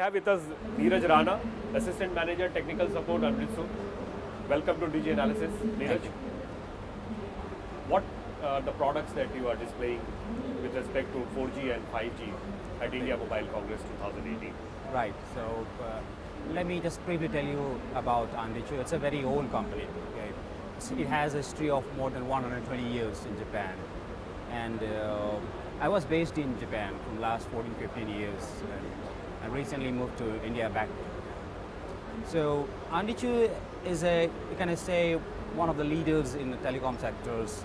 have with us Neeraj Rana, Assistant Manager Technical Support, Anristu. Welcome to DG Analysis. Neeraj, what the products that you are displaying with respect to 4G and 5G at India Mobile Congress 2018? Right. So let me just briefly tell you about Anristu. It's a very old company. Okay? It has a history of more than 120 years in Japan. And I was based in Japan from last 14, 15 years. And I recently moved to India back. So Anristu is you can say, one of the leaders in the telecom sector's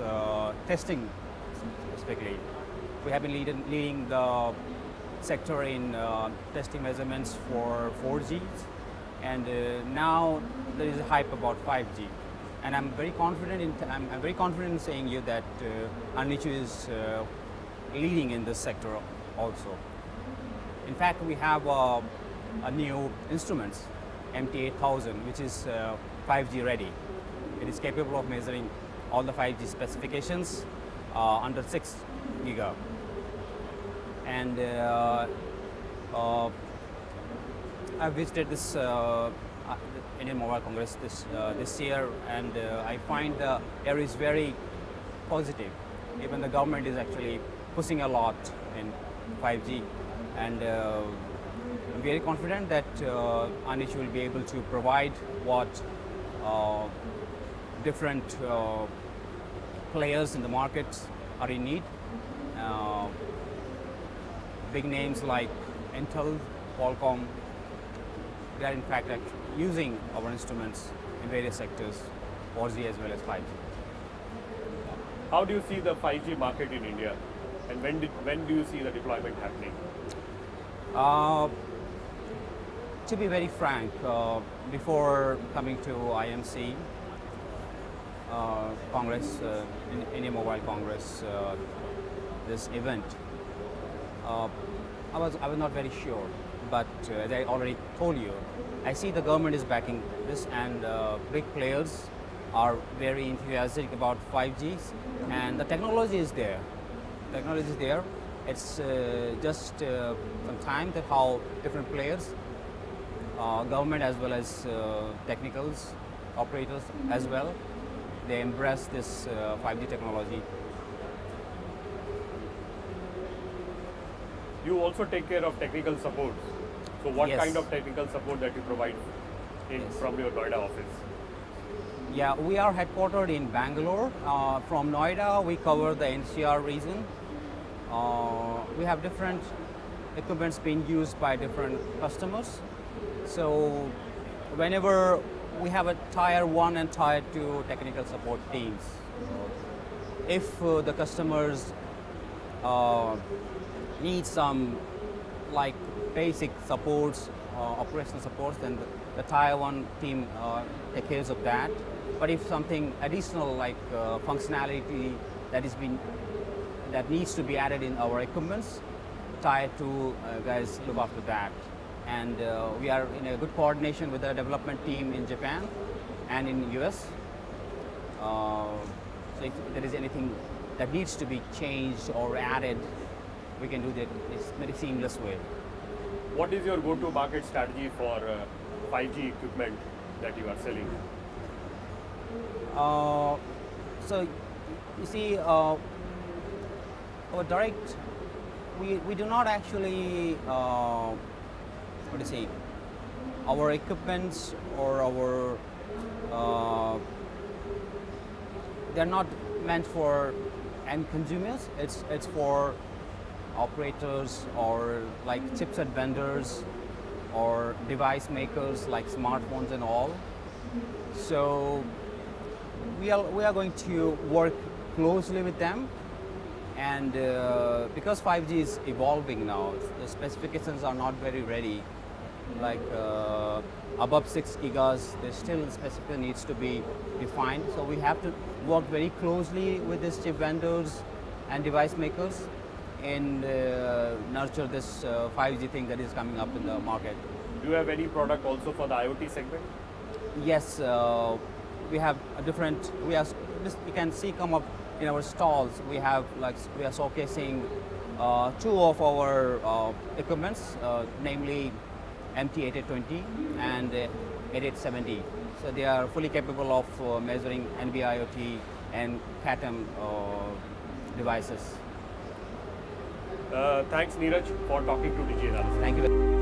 testing specifically. We have been leading the sector in testing measurements for 4G, and now there is a hype about 5G. And I'm very confident in saying you that Anristu is leading in this sector also. In fact, we have a new instruments, MT8000, which is 5G ready. It is capable of measuring all the 5G specifications under 6 giga. And I visited this Indian Mobile Congress this year, and I find the air is very positive. Even the government is actually pushing a lot in 5G, and I'm very confident that Anristu will be able to provide what different players in the market are in need. Big names like Intel, Qualcomm, they are in fact using our instruments in various sectors, 4G as well as 5G. How do you see the 5G market in India, and when do you see the deployment happening? To be very frank, before coming to IMC Congress, Indian Mobile Congress, this event, I was not very sure. But as I already told you, I see the government is backing this, and big players are very enthusiastic about 5G, and the technology is there. Technology is there. It's just some time that how different players, government as well as technicals, operators as well, they embrace this 5G technology. You also take care of technical support. So what Yes. kind of technical support that you provide from your Noida office? Yeah, we are headquartered in Bangalore. From Noida, we cover the NCR region. We have different equipments being used by different customers. So whenever we have a tier 1 and tier 2 technical support teams, if the customers need some like basic supports, operational supports, then the tier 1 team takes care of that. But if something additional like functionality that needs to be added in our equipments, tier 2 guys look after that. And we are in a good coordination with the development team in Japan and in US. So if there is anything that needs to be changed or added, we can do that in a very seamless way. What is your go-to market strategy for 5G equipment that you are selling? So you see, our direct, we do not actually, what do you say, our equipments or our, they're not meant for end consumers. It's for operators or like chipset vendors or device makers like smartphones and all. So we are going to work closely with them, and because 5G is evolving now, the specifications are not very ready. Like above 6 gigas, there still specification needs to be defined. So we have to work very closely with these chip vendors and device makers and nurture this 5G thing that is coming up in the market. Do you have any product also for the IoT segment? Yes, we have a different. You can see come up in our stalls. We are showcasing two of our equipments, namely MT8820 and 8870. So they are fully capable of measuring NB-IoT and CATM devices. Thanks, Neeraj, for talking to DG Analysis. Thank you.